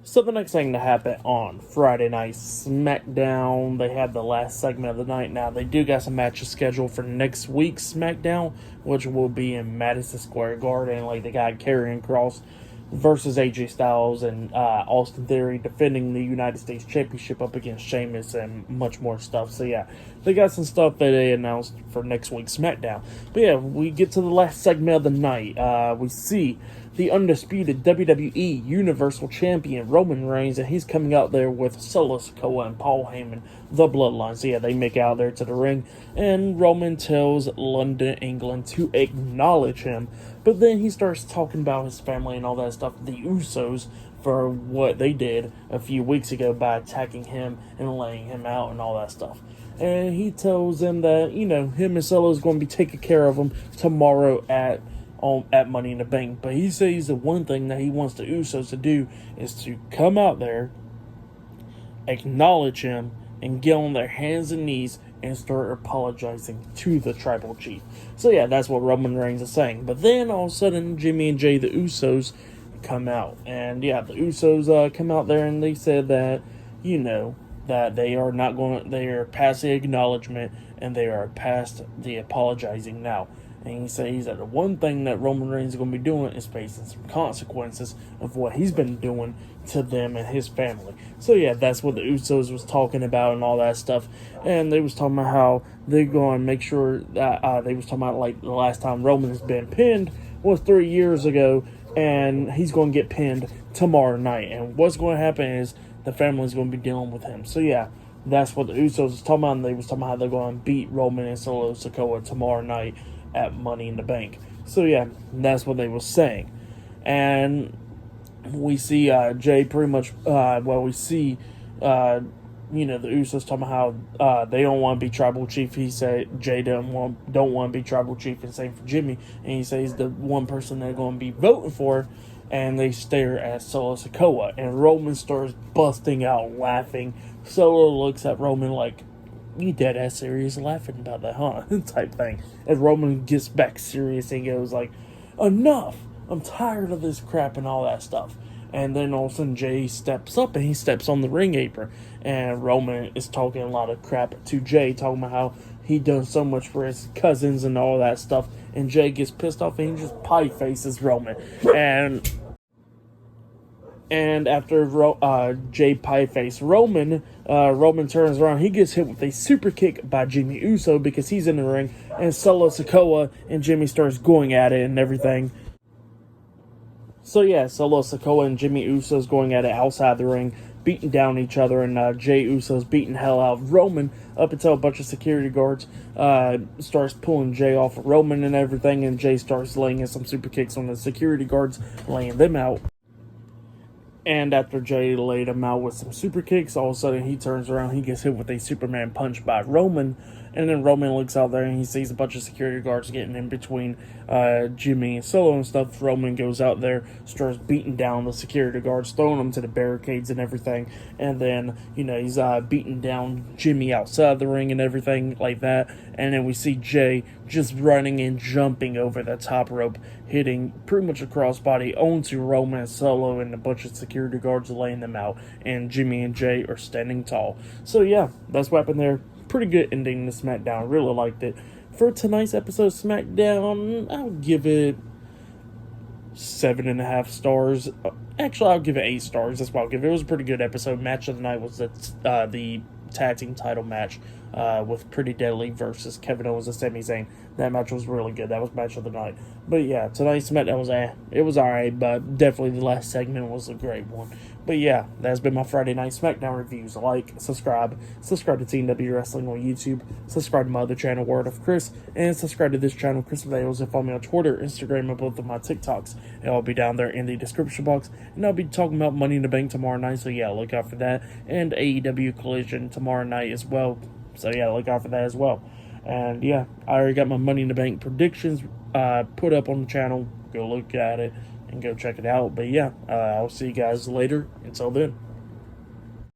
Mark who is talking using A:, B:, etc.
A: So the next thing to happen on Friday Night SmackDown, they had the last segment of the night. Now, they do got some matches scheduled for next week's SmackDown, which will be in Madison Square Garden. Like, they got Karrion Kross versus AJ Styles and Austin Theory defending the United States Championship up against Sheamus and much more stuff. So yeah, they got some stuff that they announced for next week's SmackDown. But yeah, we get to the last segment of the night. We see the undisputed WWE Universal Champion Roman Reigns, and he's coming out there with Solo Sikoa and Paul Heyman, the Bloodline. So yeah, they make out there to the ring, and Roman tells London, England to acknowledge him. But then he starts talking about his family and all that stuff, the Usos, for what they did a few weeks ago by attacking him and laying him out and all that stuff. And he tells them that, him and Solo is going to be taking care of him tomorrow at Money in the Bank. But he says the one thing that he wants the Usos to do is to come out there, acknowledge him, and get on their hands and knees and start apologizing to the tribal chief. So yeah, that's what Roman Reigns is saying. But then all of a sudden, Jimmy and Jay, the Usos, come out. And yeah, the Usos come out there and they said that, that they are not going to, they are past the acknowledgement and they are past the apologizing now. And he says that the one thing that Roman Reigns is going to be doing is facing some consequences of what he's been doing to them and his family. So yeah, that's what the Usos was talking about and all that stuff. And they was talking about how they're going to make sure that they was talking about like the last time Roman has been pinned was 3 years ago, and he's going to get pinned tomorrow night. And what's going to happen is the family's going to be dealing with him. So yeah, that's what the Usos was talking about. And they was talking about how they're going to beat Roman and Solo Sikoa tomorrow night at Money in the Bank. So yeah, that's what they were saying. And we see Jay pretty much, we see, the Usos talking about how they don't want to be tribal chief. He said Jay don't want to be tribal chief, and same for Jimmy. And he says the one person they're going to be voting for, and they stare at Solo Sikoa. And Roman starts busting out laughing. Solo looks at Roman like, "You dead ass serious laughing about that, huh?" type thing. And Roman gets back serious and goes like, "Enough! I'm tired of this crap and all that stuff." And then all of a sudden Jay steps up and he steps on the ring apron. And Roman is talking a lot of crap to Jay, talking about how he does so much for his cousins and all that stuff. And Jay gets pissed off and he just pie faces Roman. And after Jay pie-face Roman, Roman turns around. He gets hit with a super kick by Jimmy Uso because he's in the ring. And Solo Sikoa and Jimmy starts going at it and everything. So yeah, Solo Sikoa and Jimmy Uso's going at it outside the ring, beating down each other. And Jay Uso's beating hell out of Roman up until a bunch of security guards starts pulling Jay off of Roman and everything. And Jay starts laying in some super kicks on the security guards, laying them out. And after Jay laid him out with some super kicks, all of a sudden he turns around, he gets hit with a Superman punch by Roman, and then Roman looks out there and he sees a bunch of security guards getting in between Jimmy and Solo and stuff. Roman goes out there, starts beating down the security guards, throwing them to the barricades and everything, and then, he's beating down Jimmy outside the ring and everything like that. And then we see Jay just running and jumping over the top rope, hitting pretty much a crossbody onto Roman and Solo, and a bunch of security guards laying them out, and Jimmy and Jay are standing tall. So yeah, that's what happened there. Pretty good ending to SmackDown. Really liked it. For tonight's episode of SmackDown, I'll give it 7.5 stars. Actually, I'll give it 8 stars. That's what I'll give it. It was a pretty good episode. Match of the night was the tag team title match with Pretty Deadly versus Kevin Owens and Sami Zayn. That match was really good. That was match of the night. But yeah, tonight's SmackDown was it was alright, but definitely the last segment was a great one. But yeah, that's been my Friday Night SmackDown reviews. Like, subscribe to TNW Wrestling on YouTube, subscribe to my other channel, Word of Chris, and subscribe to this channel, Chris Vales, and follow me on Twitter, Instagram, and both of my TikToks. It'll be down there in the description box. And I'll be talking about Money in the Bank tomorrow night, so yeah, look out for that. And AEW Collision tomorrow night as well. So yeah, look out for that as well. And yeah, I already got my Money in the Bank predictions put up on the channel. Go look at it and go check it out. But yeah, I'll see you guys later. Until then.